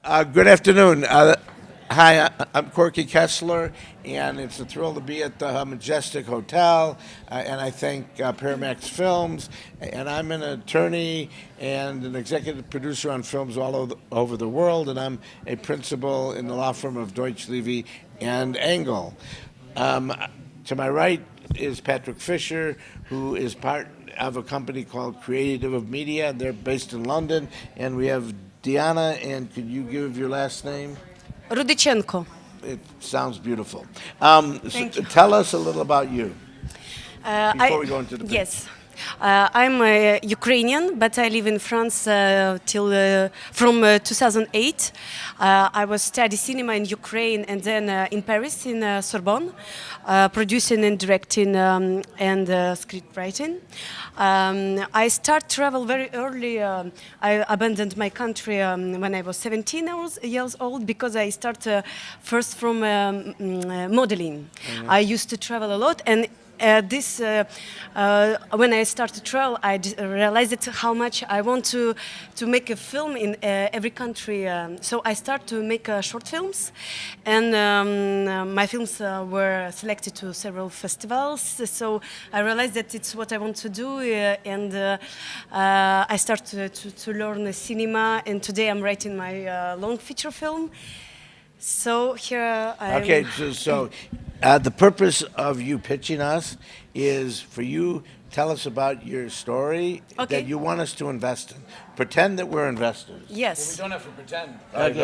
Good afternoon. Hi, I'm Corky Kessler, and it's a thrill to be at the Majestic Hotel. And I thank Paramax Films. And I'm an attorney and an executive producer on films over the world, and I'm a principal in the law firm of Deutsch, Levy, and Engel. To my right is Patrick Fischer, who is part of a company called Creative of Media. They're based in London, and we have Diana, and could you give your last name? Rudychenko. It sounds beautiful. Thank you. Tell us a little about you before we go into the Yes. I'm Ukrainian, but I live in France from 2008. I was studying cinema in Ukraine and then in Paris in Sorbonne, producing and directing and script writing. I started travel very early. I abandoned my country when I was 17 years old because I started first from modeling. I used to travel a lot, and when I started to travel, I realized how much I want to make a film in every country. So I started to make short films, and my films were selected to several festivals. So I realized that it's what I want to do, and I started to learn cinema. And today I'm writing my long feature film. So here I am. Okay, so the purpose of you pitching us is for you tell us about your story that you want us to invest in. Pretend that we're investors. Yes. Well, we don't have to pretend. But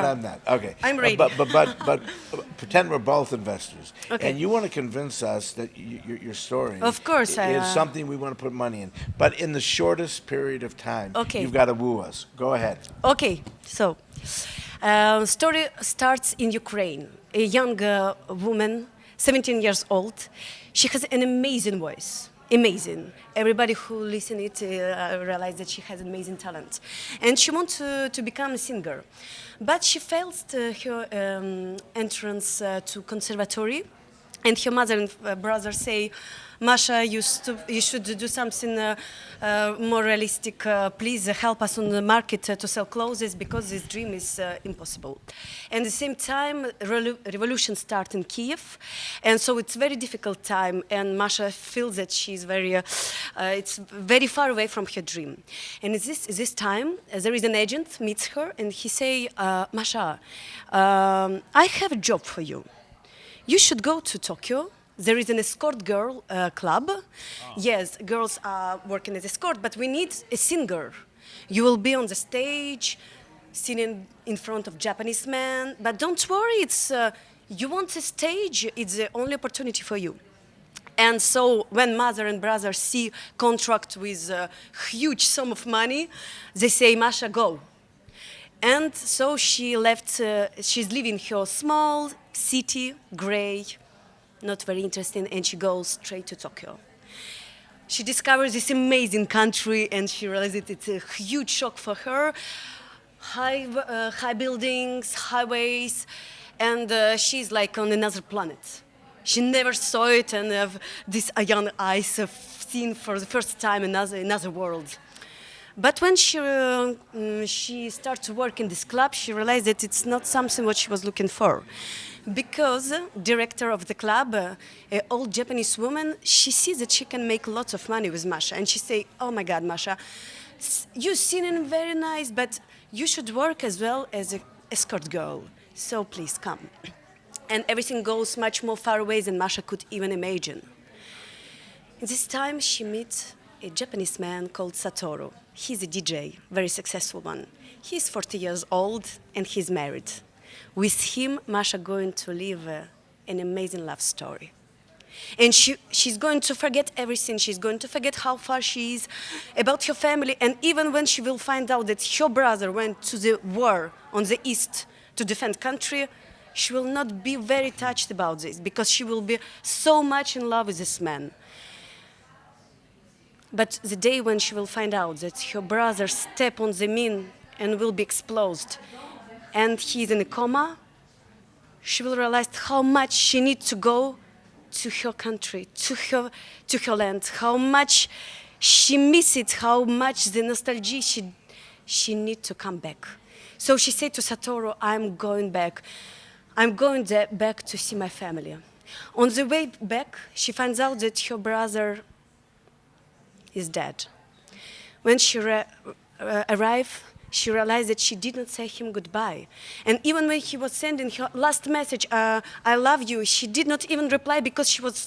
I'm not. Okay. I'm ready. But pretend we're both investors. Okay. And you want to convince us that your story Of course, is something we want to put money in. But in the shortest period of time, you've got to woo us. Go ahead. Okay, so story starts in Ukraine. A young woman, 17 years old. She has an amazing voice. Amazing. Everybody who listens it realize that she has amazing talent. And she wants to become a singer. But she fails her entrance to conservatory. And her mother and brother say, Masha, you should do something more realistic. Please help us on the market to sell clothes because this dream is impossible. And at the same time, revolution starts in Kiev, and so it's very difficult time. And Masha feels that she's it's very far away from her dream. And at this time, there is an agent meets her, and he say, Masha, I have a job for you. You should go to Tokyo. There is an escort girl club. Oh. Yes, girls are working as escort, but we need a singer. You will be on the stage, singing in front of Japanese men. But don't worry, you want a stage, it's the only opportunity for you. And so when mother and brother see contract with a huge sum of money, they say, Masha, go. And so she left, she's living her small city, gray, not very interesting, and she goes straight to Tokyo. She discovers this amazing country, and she realizes it's a huge shock for her. High buildings, highways, and she's like on another planet. She never saw it, and these young eyes have seen for the first time another world. But when she started to work in this club, she realized that it's not something what she was looking for. Because director of the club, an old Japanese woman, she sees that she can make lots of money with Masha. And she say, oh my God, Masha, you singing very nice, but you should work as well as an escort girl. So please come. And everything goes much more far away than Masha could even imagine. This time she meets a Japanese man called Satoru. He's a DJ, very successful one. He's 40 years old and he's married. With him, Masha going to live an amazing love story. And she's going to forget everything. She's going to forget how far she is, about her family. And even when she will find out that her brother went to the war on the east to defend country, she will not be very touched about this because she will be so much in love with this man. But the day when she will find out that her brother step on the mine and will be exploded, and he's in a coma, she will realize how much she needs to go to her country, to her land, how much she misses it, how much the nostalgia she needs to come back. So she said to Satoru, I'm going back. I'm going back to see my family. On the way back, she finds out that her brother is dead. When she arrived, she realized that she didn't say him goodbye. And even when he was sending her last message, I love you, she did not even reply because she was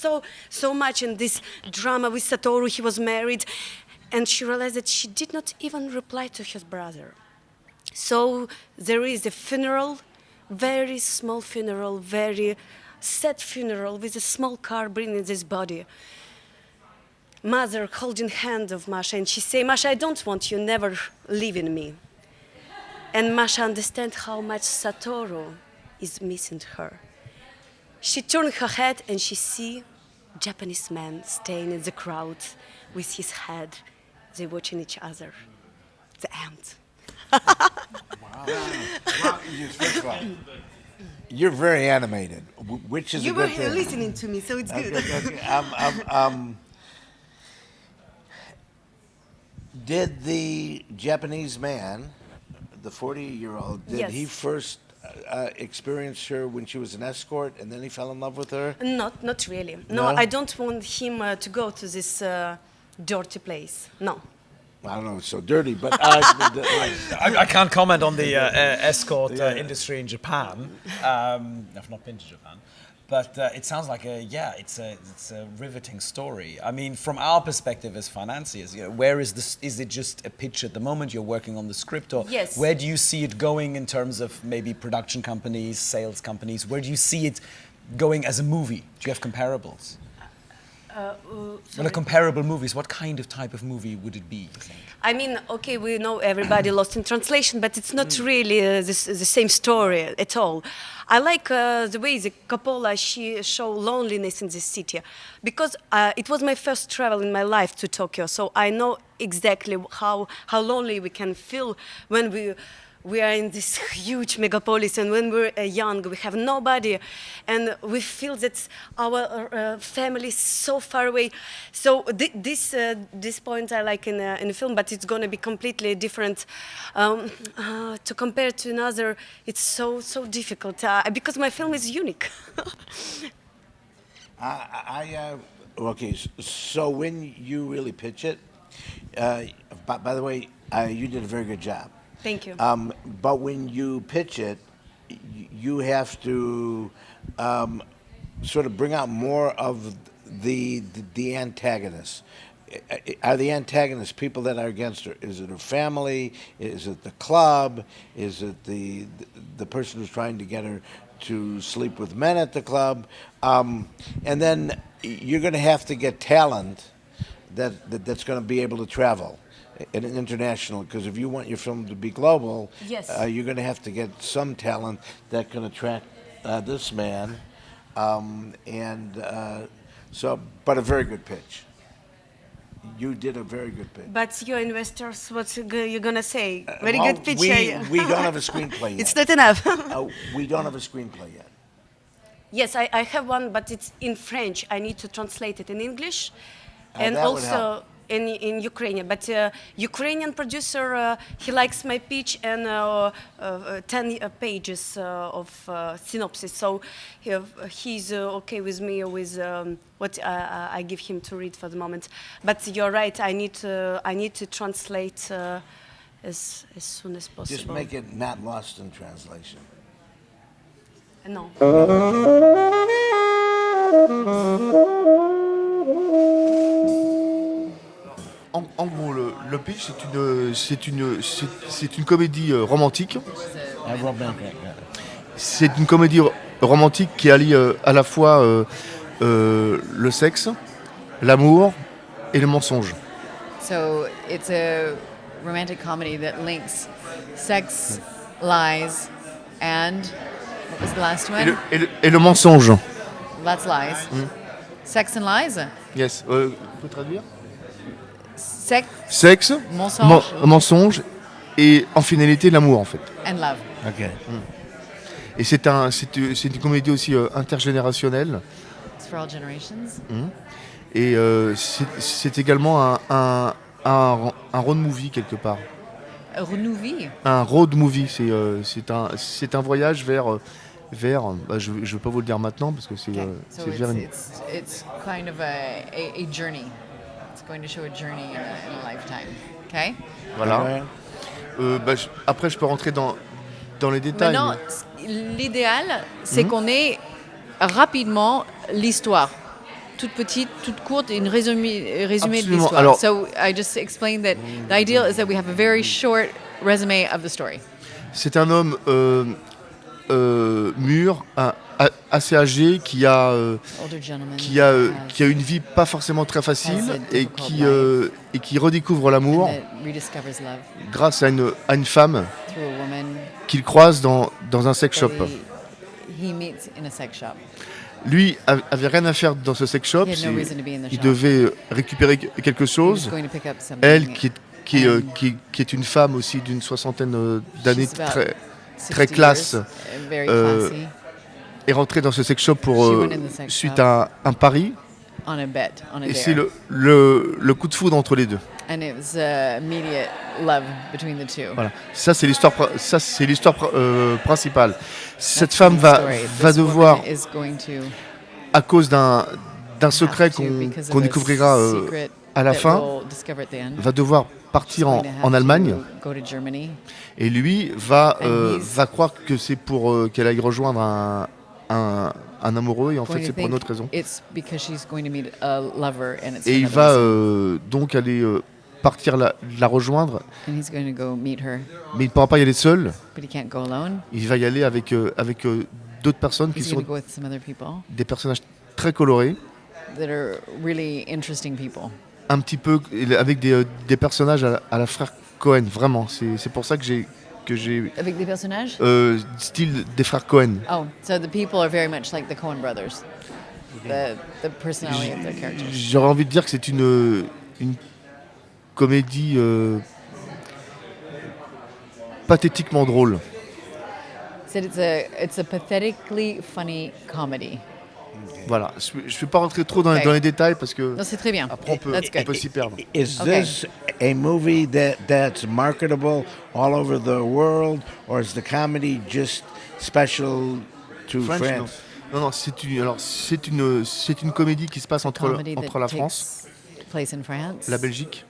so much in this drama with Satoru. He was married. And she realized that she did not even reply to his brother. So there is a funeral, very small funeral, very sad funeral with a small car bringing this body. Mother holding hand of Masha, and she say, Masha, I don't want you never leaving me. And Masha understands how much Satoru is missing her. She turned her head and she see Japanese man staying in the crowd with his head. They watching each other. The end. Wow. Well, first of all, you're very animated, which is You a were good thing. listening to me, so it's good. Okay. Did the Japanese man, the 40-year-old, did Yes. he first experience her when she was an escort, and then he fell in love with her? Not really. No, No? I don't want him to go to this dirty place. No. I don't know, it's so dirty, but I can't comment on the escort industry in Japan. I've not been to Japan, but it sounds like it's a riveting story. I mean, from our perspective as financiers, where is this? Is it just a pitch at the moment? You're working on the script, or Yes. where do you see it going in terms of maybe production companies, sales companies? Where do you see it going as a movie? Do you have comparables? Well, a comparable movies, what kind of type of movie would it be, you think? I mean, okay, we know everybody lost in translation, but it's not really the same story at all. I like the way the Coppola, she show loneliness in this city, because it was my first travel in my life to Tokyo, so I know exactly how lonely we can feel when we are in this huge megapolis, and when we're young, we have nobody, and we feel that our family is so far away. So this point I like in the film, but it's going to be completely different. To compare to another, it's so difficult because my film is unique. Okay, so when you really pitch it, by the way, you did a very good job. Thank you. But when you pitch it, you have to sort of bring out more of the antagonists. Are the antagonists people that are against her? Is it her family? Is it the club? Is it the person who's trying to get her to sleep with men at the club? And then you're going to have to get talent that's going to be able to travel. And international, because if you want your film to be global, Yes. You're going to have to get some talent that can attract this man, but a very good pitch. You did a very good pitch. But your investors, what's you gonna say? Very Well, good pitch. we don't have a screenplay yet. It's not enough. We don't have a screenplay yet. Yes, I have one, but it's in French. I need to translate it in English, and that would also help. in Ukrainian. But Ukrainian producer, he likes my pitch and 10 pages of synopsis. So he's okay with me with what I give him to read for the moment. But you're right. I need to translate as soon as possible. Just make it not lost in translation. No. En gros, le pitch, c'est une comédie romantique. C'est une comédie romantique qui allie à la fois le sexe, l'amour et le mensonge. So it's a romantic comedy that links sex, lies, and what was the last one? Et le mensonge. That's lies. Sex and lies. Yes. Vous pouvez traduire? Sex mensonge. Mensonge et en finalité l'amour en fait. and love. Okay. Et c'est une comédie aussi intergénérationnelle. It's for all generations. Et c'est également un road movie quelque part. Renouvi. Un road movie. C'est un voyage vers je ne vais pas vous le dire maintenant parce que c'est Okay. So c'est vers une... it's kind of a journey. It's going to show a journey in a lifetime. Okay. Voilà. Ouais. Après, je peux rentrer dans les détails. Maintenant, l'idéal, c'est qu'on ait rapidement l'histoire. Toute petite, toute courte, une résumé de Absolument. l'histoire. Alors- So I just explained that the ideal is that we have a very short resume of the story. C'est un homme mûr, assez âgé, qui a Older gentleman. qui a une vie pas forcément très facile Has a et difficult qui redécouvre l'amour and that rediscovers love grâce à une femme through a woman qu'il croise dans un sex shop. that he meets in a sex shop. Lui avait rien à faire dans ce sex shop. He had no reason to be in the Il shop. devait récupérer quelque He was chose. going to pick up something. Elle, qui est une femme aussi d'une soixantaine d'années, She's about très 60 classe, years, very euh, classy, est rentrée dans ce sex shop pour She went in the sex suite shop. à un pari. on a bet, on a Et dare. c'est le coup de foudre entre les deux. And it was immediate love between the two. Voilà. Ça c'est l'histoire principale. Cette That's femme the va story. va This devoir, woman is going to à cause d'un secret have to, because of qu'on a découvrira secret à la that fin, we'll discover at the end. va devoir partir Going to have en Allemagne. to go to Germany. Et lui va And he's croire que c'est pour qu'elle aille rejoindre un amoureux, et en Going fait to c'est pour une think autre raison. It's because she's going to meet a lover and it's Et il for va another reason. donc aller partir la rejoindre, And he's going to go meet her, mais il ne pourra pas y aller seul. but he can't go alone. Il va y aller avec d'autres personnes qui He's going sont to go with some other people des personnages très colorés, that are really interesting people. un petit peu avec des personnages à la frère Cohen, vraiment. C'est pour ça que j'ai Avec des personnages? style des frères Cohen. Oh, so the people are very much like the Coen brothers. The personality of their characters. J'aurais envie de dire que c'est une comédie pathétiquement drôle. Said it's a pathetically funny comedy. Voilà, je ne vais pas rentrer trop dans les détails parce que Non, c'est très bien. après That's on good. peut s'y perdre. Is Okay. this a movie that's marketable all over the world, or is the comedy just special to French, France? non, c'est une comédie qui se passe entre Comedy that la France, takes place in France, la Belgique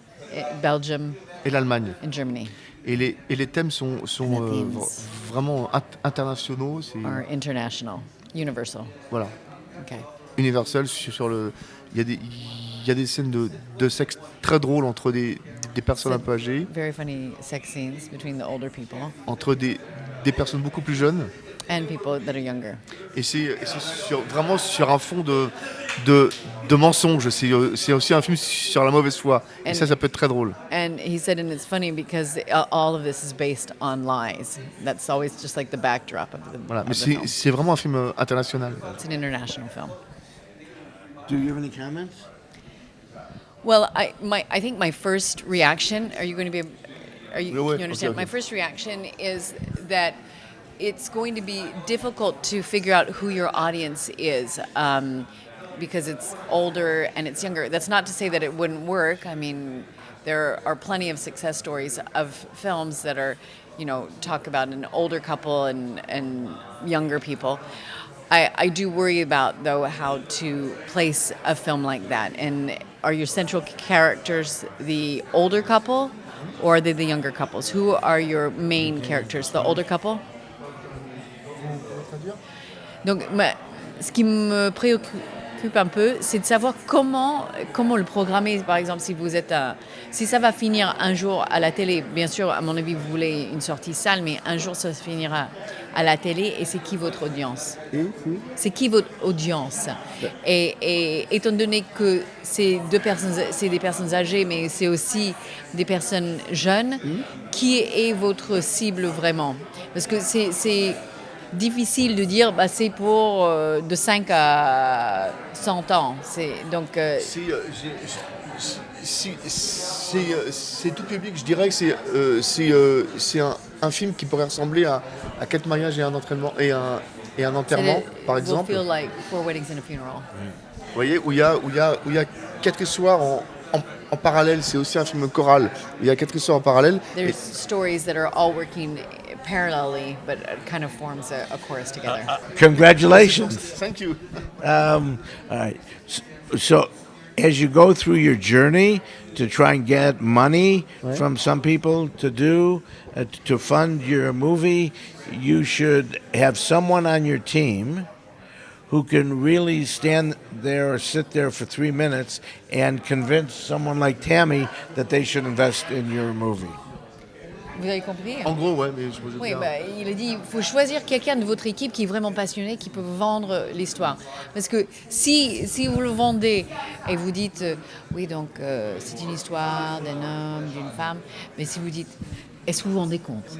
Belgium, et l'Allemagne. and Germany Et les thèmes sont themes vraiment internationaux. C'est are international, universal. voilà, Okay. universel sur le. Il y a des scènes de sexe très drôles entre des personnes un peu âgées, Very funny sex scenes between the older people entre des personnes beaucoup plus jeunes. and people that are younger. Et c'est vraiment sur un fond de mensonges. C'est aussi un film sur la mauvaise foi. Et And- ça peut être très drôle. And he said, and it's funny because all of this is based on lies. That's always just like the backdrop of the, Voilà. of Mais the film. c'est vraiment un film international. It's an international film. Do you have any comments? Well, I think my first reaction. Are you going to be? Yeah, wait, Can you understand? okay. My first reaction is that it's going to be difficult to figure out who your audience is. Because it's older and it's younger. That's not to say that it wouldn't work. I mean, there are plenty of success stories of films that are, talk about an older couple and younger people. I do worry about, though, how to place a film like that. And are your central characters the older couple or are they the younger couples? Who are your main characters? The older couple? Donc, ce qui me préoccupe un peu, c'est de savoir comment le programmer. Par exemple, si ça va finir un jour à la télé, bien sûr, à mon avis, vous voulez une sortie salle, mais un jour, ça se finira à la télé. Et c'est qui votre audience? C'est qui votre audience? Et étant donné que c'est des personnes âgées, mais c'est aussi des personnes jeunes, qui est votre cible vraiment? Parce que c'est difficile de dire c'est pour de 5 à 100 ans. Donc c'est tout public. Je dirais que c'est un film qui pourrait ressembler à 4 mariages et un entraînement et un enterrement, par exemple. Will feel like 4 weddings and a funeral. Vous voyez, où il y a 4 histoires en parallèle, c'est aussi un film choral. Il y a 4 histoires en parallèle. There's stories that are all working parallelly, but it kind of forms a chorus together. Congratulations. Thank you. All right. So, as you go through your journey to try and get money from some people to fund your movie, you should have someone on your team who can really stand there or sit there for 3 minutes and convince someone like Tammy that they should invest in your movie. Vous avez compris? En gros, ouais, mais je veux Oui, dire. il a dit il faut choisir quelqu'un de votre équipe qui est vraiment passionné, qui peut vendre l'histoire. Parce que si vous le vendez et vous dites oui, donc c'est une histoire d'un homme, d'une femme, mais si vous dites est-ce que vous vous rendez compte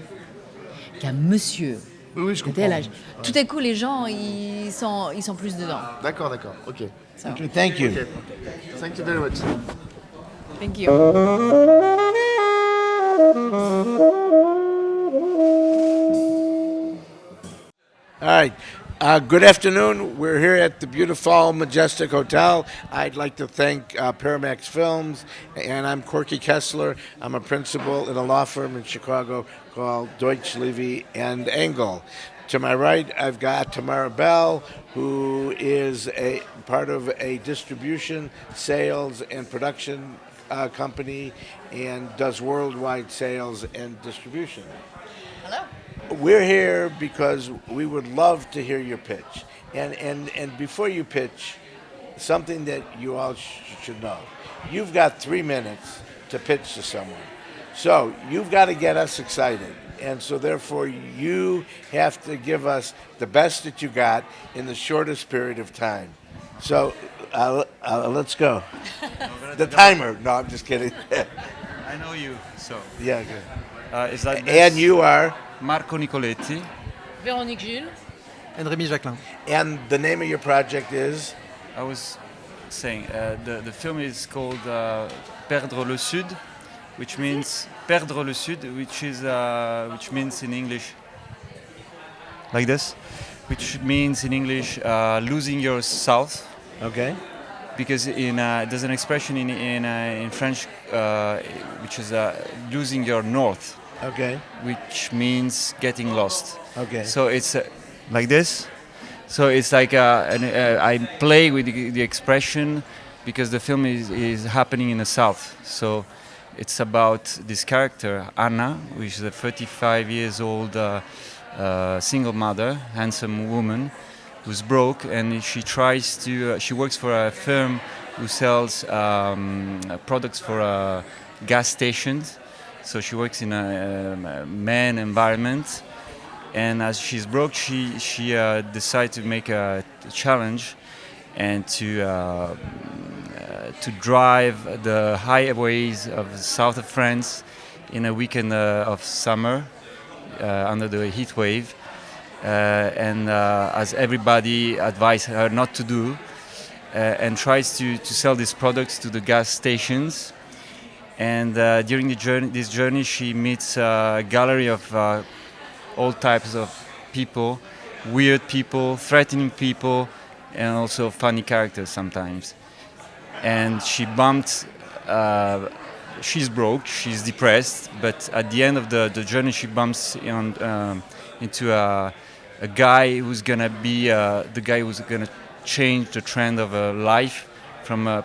qu'un monsieur Oui, je de comprends. tel âge, tout à coup les gens ils sont plus dedans. D'accord, ok. So, Okay, thank you. Ok. Thank you very much. thank you. All right. Good afternoon. We're here at the beautiful Majestic Hotel. I'd like to thank Paramax Films, and I'm Corky Kessler. I'm a principal in a law firm in Chicago called Deutsch, Levy, and Engel. To my right, I've got Tamara Bell, who is a part of a distribution, sales, and production company, and does worldwide sales and distribution. Hello. We're here because we would love to hear your pitch. And before you pitch, something that you all should know. You've got 3 minutes to pitch to someone. So you've got to get us excited. And so therefore you have to give us the best that you got in the shortest period of time. So let's go. The timer. No, I'm just kidding. I know you, so. Yeah, good. Is that And you are, Marco Nicoletti. Véronique Jules. And Rémi Jacquelin. and the name of your project is? I was saying the film is called Perdre le Sud, which means Perdre le Sud, which means in English like this, which means in English losing your south. Okay. Because there's an expression in French which is losing your north, Okay. which means getting lost. Okay. So it's like this. So it's like I play with the expression because the film is happening in the south. So it's about this character Anna, which is a 35 years old single mother, handsome woman, who's broke, and she works for a firm who sells products for gas stations. So she works in a man environment, and as she's broke, she decided to make a challenge and to drive the highways of the south of France in a weekend of summer under the heat wave. And as everybody advised her not to do, and tries to sell these products to the gas stations. And during this journey, she meets a gallery of all types of people, weird people, threatening people, and also funny characters sometimes. And she bumped. She's broke, she's depressed, but at the end of the journey, she bumps into a guy who's gonna be the guy who's gonna change the trend of her life from a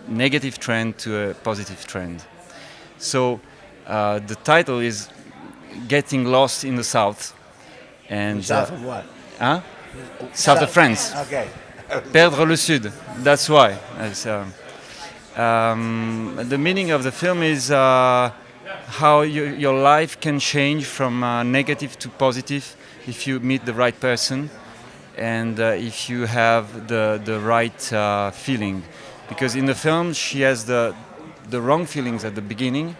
negative trend to a positive trend. So the title is Getting Lost in the South. And South of what? Huh? South of France. Okay. Perdre le Sud. That's why. The meaning of the film is how your life can change from negative to positive if you meet the right person and if you have the right feeling. Because in the film she has the wrong feelings at the beginning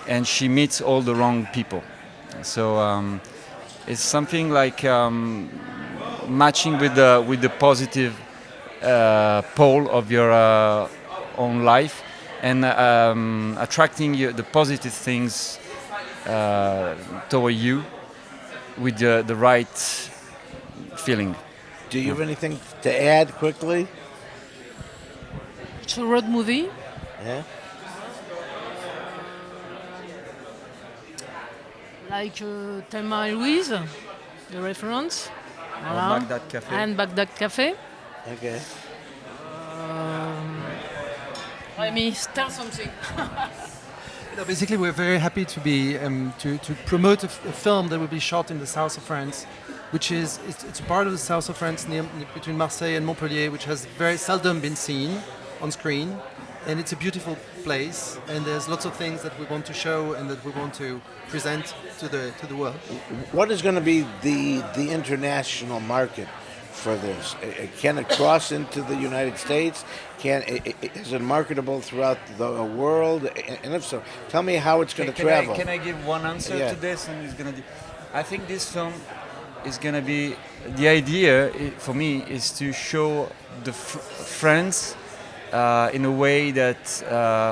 and she meets all the wrong people. So it's something like matching with the positive pole of your own life and attracting the positive things toward you with the right feeling. Do you have anything to add quickly? It's a road movie. Yeah? Like Thelma and Louise, the reference. Voilà. Baghdad Café. And Baghdad Café. Okay. Let me tell something. No, basically, we're very happy to be to promote a film that will be shot in the south of France, which is it's a part of the south of France between Marseille and Montpellier, which has very seldom been seen on screen, and it's a beautiful place. And there's lots of things that we want to show and that we want to present to the world. What is going to be the international market for this? Can it cross into the United States? Is it marketable throughout the world? And if so, tell me how it's going to travel. Can I give one answer Yeah. to this? And it's gonna. I think this film is gonna be. The idea for me is to show the France in a way that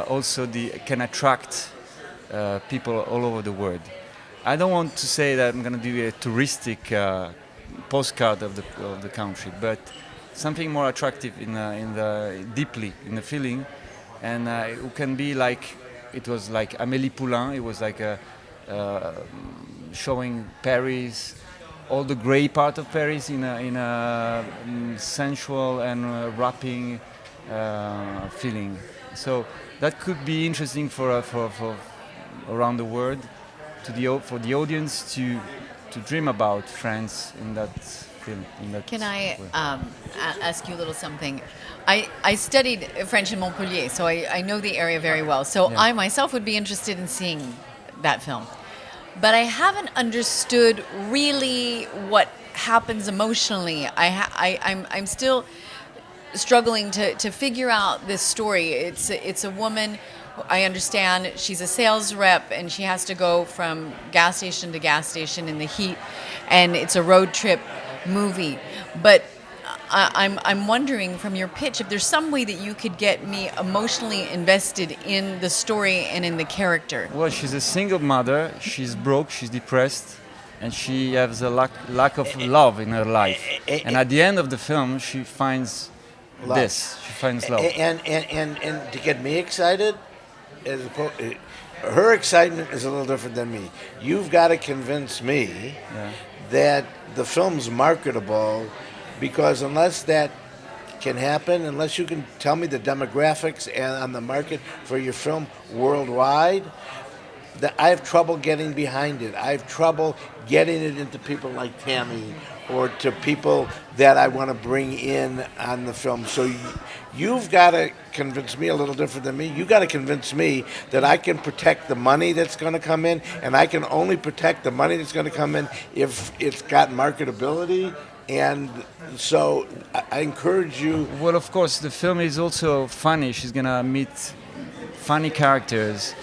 also can attract people all over the world. I don't want to say that I'm gonna do a touristic postcard of the country, but something more attractive deeply in the feeling, and it can be like it was like Amélie Poulain. It was like showing Paris, all the grey part of Paris in a sensual and rapping feeling. So that could be interesting for around the world, for the audience to dream about France in that film. Can I ask you a little something? I studied French in Montpellier, so I know the area very well. So Yeah. I myself would be interested in seeing that film. But I haven't understood really what happens emotionally. I'm still struggling to figure out this story. It's a woman. I understand she's a sales rep and she has to go from gas station to gas station in the heat, and it's a road trip movie. But I'm wondering from your pitch if there's some way that you could get me emotionally invested in the story and in the character. Well, she's a single mother. She's broke. She's depressed, and she has a lack of love in her life. And at the end of the film, she finds Love. this. She finds love. And to get me excited, her excitement is a little different than me. You've got to convince me that the film's marketable, because unless that can happen, unless you can tell me the demographics and on the market for your film worldwide, that I have trouble getting behind it. I have trouble getting it into people like Tammy or to people that I want to bring in on the film. So you've got to convince me a little different than me. You got to convince me that I can protect the money that's going to come in, and I can only protect the money that's going to come in if it's got marketability. And so I encourage you. Well, of course, the film is also funny. She's gonna meet funny characters,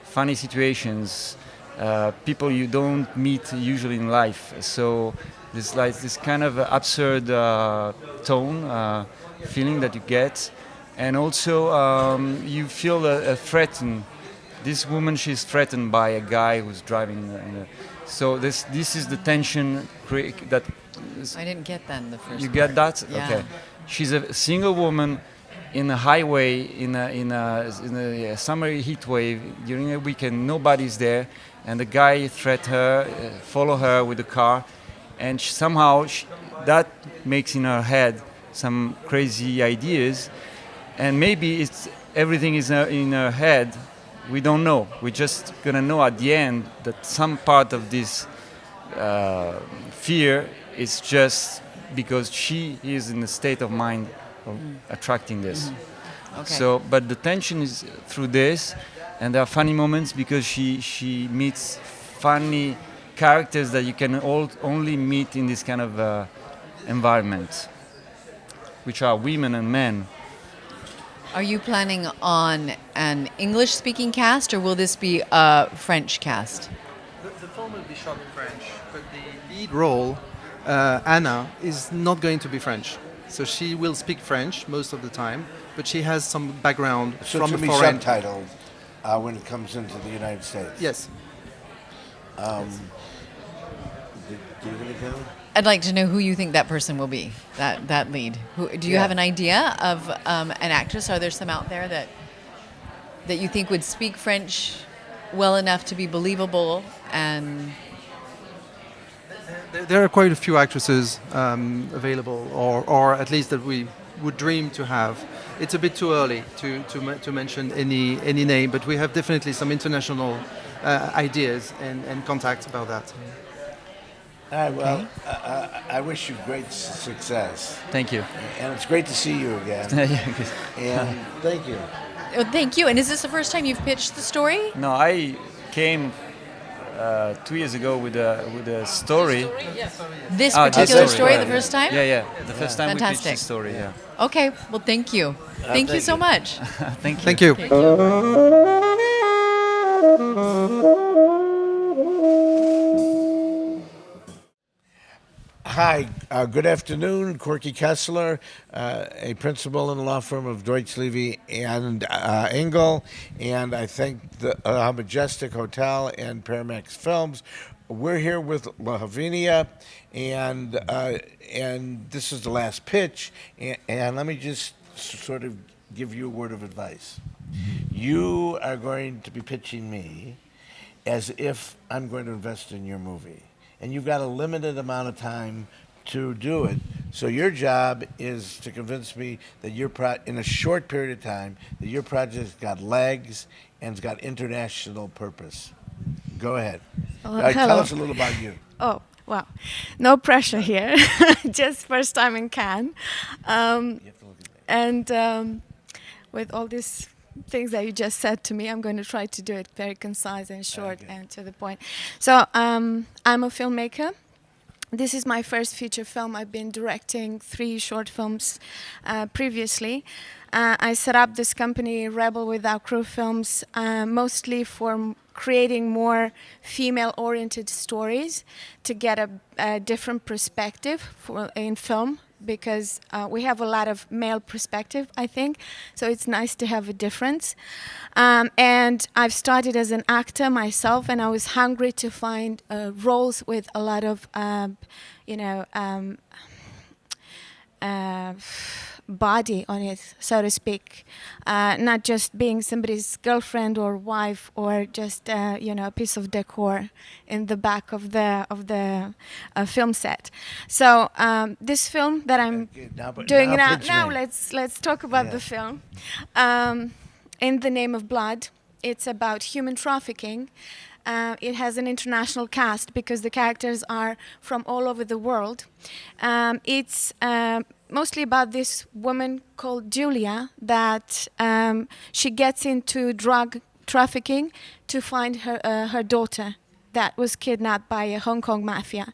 funny situations, people you don't meet usually in life. So there's like this kind of absurd tone, feeling that you get, and also you feel threatened. This woman, she's threatened by a guy who's driving. So this is the tension that. I didn't get that in the first. You get that? Yeah. Okay. She's a single woman in a highway in a summer heat wave during a weekend. Nobody's there, and the guy threat her, follow her with the car, and that makes in her head some crazy ideas, and maybe everything is in her head. We don't know. We're just gonna know at the end that some part of this fear is just because she is in a state of mind of attracting this. Mm-hmm. Okay. So, but the tension is through this, and there are funny moments because she meets funny characters that you can only meet in this kind of environment, which are women and men. Are you planning on an English-speaking cast, or will this be a French cast? The film will be shot in French, but the lead role, Anna, is not going to be French. So she will speak French most of the time, but she has some background So from it's the going to be foreign. subtitled when it comes into the United States. Yes. Do you have anything? I'd like to know who you think that person will be, that lead. Do you have an idea of an actress? Are there some out there that you think would speak French well enough to be believable? And There are quite a few actresses available, or at least that we would dream to have. It's a bit too early to mention any name, but we have definitely some international ideas and contacts about that. All right, well, I wish you great success. Thank you. And it's great to see you again. And thank you. oh, thank you. And is this the first time you've pitched the story? No, I came 2 years ago with a story. This Ah, particular this story, story. the first time? Yeah. The first time we pitched Fantastic. the story. Yeah. Okay. Well, thank you. Thank you thank so you. much. Thank you. Thank you. Hi, good afternoon. Corky Kessler, a principal in the law firm of Deutsch, Levy, and Engel. And I thank the Majestic Hotel and Paramax Films. We're here with Lavinia, and this is the last pitch. And let me just sort of give you a word of advice. You are going to be pitching me as if I'm going to invest in your movie. And you've got a limited amount of time to do it. So your job is to convince me that in a short period of time, that your project's got legs and it's got international purpose. Go ahead. Tell Hello. us a little about you. Oh, wow. No pressure here. Just first time in Cannes. And with all these things that you just said to me, I'm going to try to do it very concise and short and to the point. So I'm a filmmaker. This is my first feature film. I've been directing 3 short films previously. I set up this company, Rebel Without Crew Films, mostly for creating more female-oriented stories to get a different perspective in film, because we have a lot of male perspective, I think. So it's nice to have a difference. And I've started as an actor myself, and I was hungry to find roles with a lot of, body on it, so to speak, not just being somebody's girlfriend or wife or just a piece of decor in the back of the film set. So this film that I'm doing now, let's talk about the film. In the Name of Blood, it's about human trafficking. It has an international cast because the characters are from all over the world. It's mostly about this woman called Julia that she gets into drug trafficking to find her daughter that was kidnapped by a Hong Kong mafia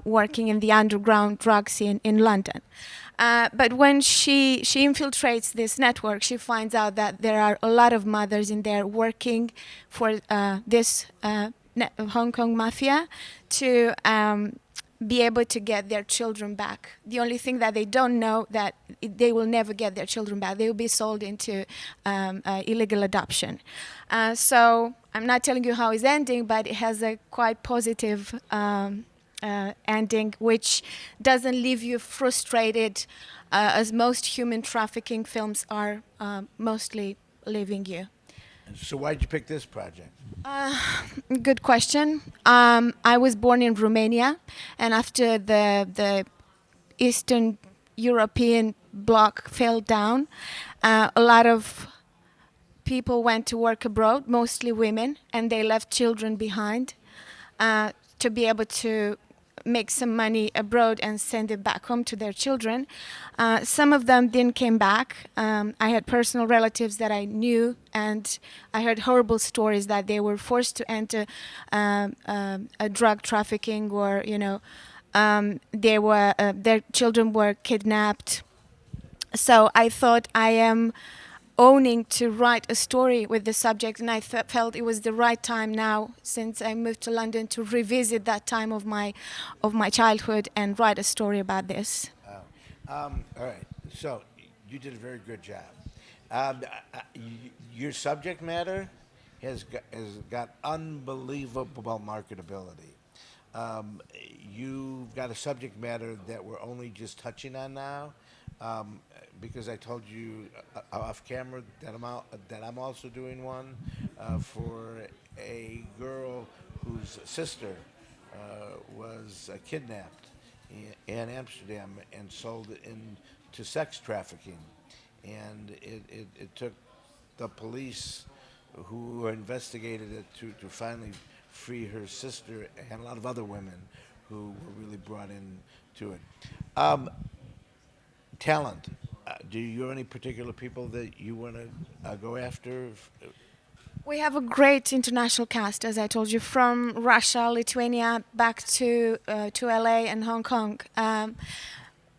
working in the underground drug scene in London. But when she infiltrates this network, she finds out that there are a lot of mothers in there working for this Hong Kong mafia to be able to get their children back. The only thing that they don't know that they will never get their children back. They will be sold into illegal adoption. So I'm not telling you how it's ending, but it has a quite positive ending, which doesn't leave you frustrated, as most human trafficking films are mostly leaving you. So why'd you pick this project? Good question. I was born in Romania, and after the Eastern European bloc fell down, a lot of people went to work abroad, mostly women, and they left children behind to be able to make some money abroad and send it back home to their children. Some of them didn't came back. I had personal relatives that I knew, and I heard horrible stories that they were forced to enter a drug trafficking, or they were their children were kidnapped. So I thought I am owning to write a story with the subject, and I felt it was the right time now, since I moved to London, to revisit that time of my childhood and write a story about this. All right. So you did a very good job. Your subject matter has got unbelievable marketability. you've got a subject matter that we're only just touching on now, because I told you off camera that I'm also doing one for a girl whose sister was kidnapped in Amsterdam and sold into sex trafficking, and it took the police who investigated it to finally free her sister and a lot of other women who were really brought into it. Talent. Do you have any particular people that you want to go after? We have a great international cast, as I told you, from Russia, Lithuania, back to LA and Hong Kong.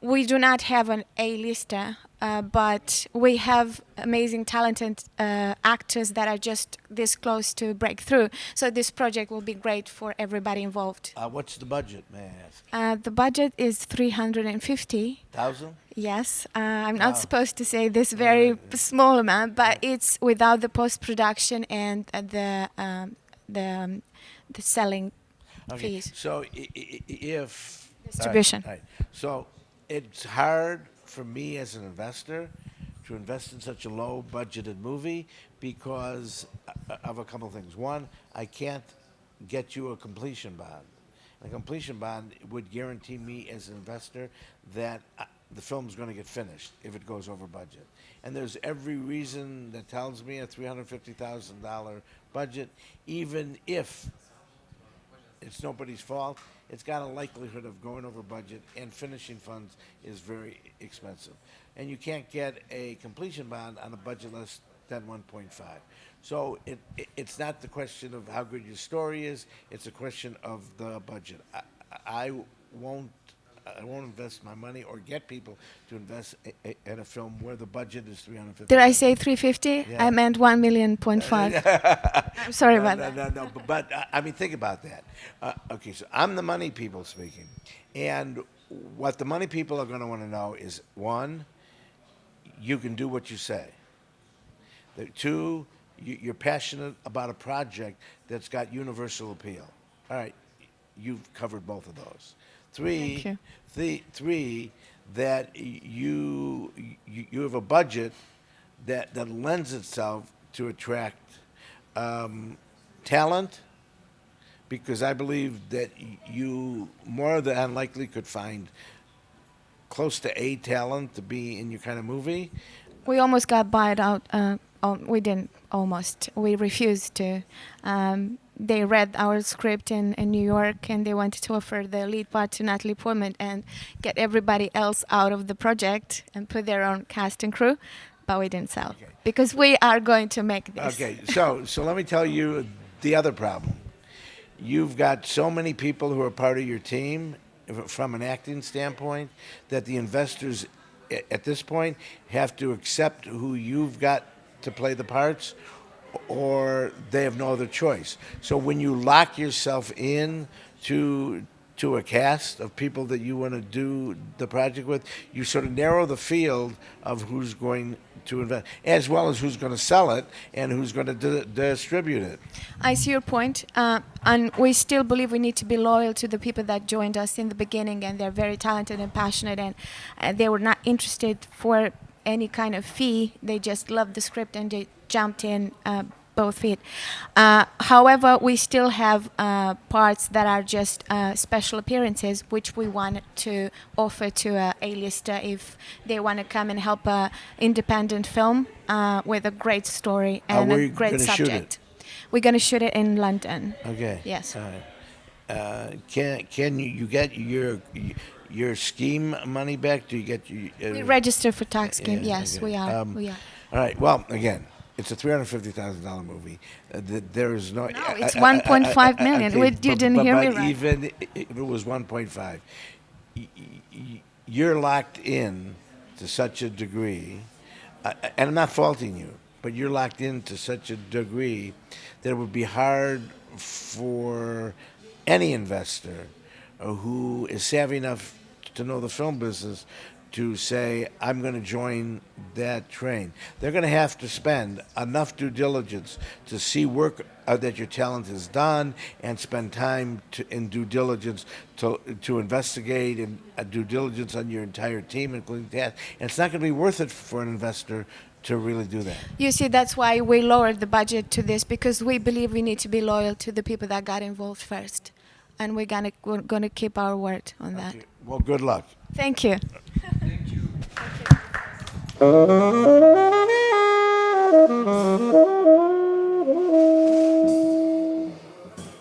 We do not have an A-lister, but we have amazing, talented actors that are just this close to breakthrough. So this project will be great for everybody involved. What's the budget, may I ask? The budget is 350. 1,000? Yes, I'm not supposed to say this very small amount, but it's without the post-production and the selling fees. So if Distribution. All right. So it's hard for me as an investor to invest in such a low-budgeted movie because of a couple of things. One, I can't get you a completion bond. A completion bond would guarantee me as an investor that the film's going to get finished if it goes over budget. And there's every reason that tells me a $350,000 budget, even if it's nobody's fault, it's got a likelihood of going over budget, and finishing funds is very expensive. And you can't get a completion bond on a budget less than 1.5. So it's not the question of how good your story is, it's a question of the budget. I won't invest my money or get people to invest in a film where the budget is 350. Did I say 350? Yeah. I meant 1.5 million. I'm sorry about that. No. But I mean, think about that. Okay, so I'm the money people speaking. And what the money people are going to want to know is, one, you can do what you say. Two, you're passionate about a project that's got universal appeal. All right, you've covered both of those. Thank you. Three, that you have a budget that lends itself to attract talent, because I believe that you more than unlikely could find close to A talent to be in your kind of movie. We almost got bought out. We didn't almost. We refused to. They read our script in New York, and they wanted to offer the lead part to Natalie Portman and get everybody else out of the project and put their own cast and crew, but we didn't sell because we are going to make this. Okay, so let me tell you the other problem. You've got so many people who are part of your team from an acting standpoint that the investors at this point have to accept who you've got to play the parts, or they have no other choice. So when you lock yourself in to a cast of people that you want to do the project with, you sort of narrow the field of who's going to invest, as well as who's going to sell it and who's going to distribute it. I see your point, and we still believe we need to be loyal to the people that joined us in the beginning, and they're very talented and passionate, and they were not interested for any kind of fee. They just loved the script and they jumped in both feet. However, we still have parts that are just special appearances, which we want to offer to a A-lister if they want to come and help an independent film with a great story and a great subject. We're going to shoot it in London. Okay. Yes. All right. Can you get your scheme money back? Do you get we register for tax scheme. Yes, okay. we are. We are. All right. Well, again, it's a $350,000 movie. There is no. No, it's 1.5 million. Okay, you didn't hear me but right. even if it was 1.5, you're locked in to such a degree, and I'm not faulting you, but you're locked in to such a degree that it would be hard for any investor who is savvy enough to know the film business to say, I'm going to join that train. They're going to have to spend enough due diligence to see work that your talent has done and spend time in due diligence to investigate and due diligence on your entire team, including that. And it's not going to be worth it for an investor to really do that. You see, that's why we lowered the budget to this, because we believe we need to be loyal to the people that got involved first. And we're gonna keep our word on that. Okay. Well, good luck. Thank you. Thank you.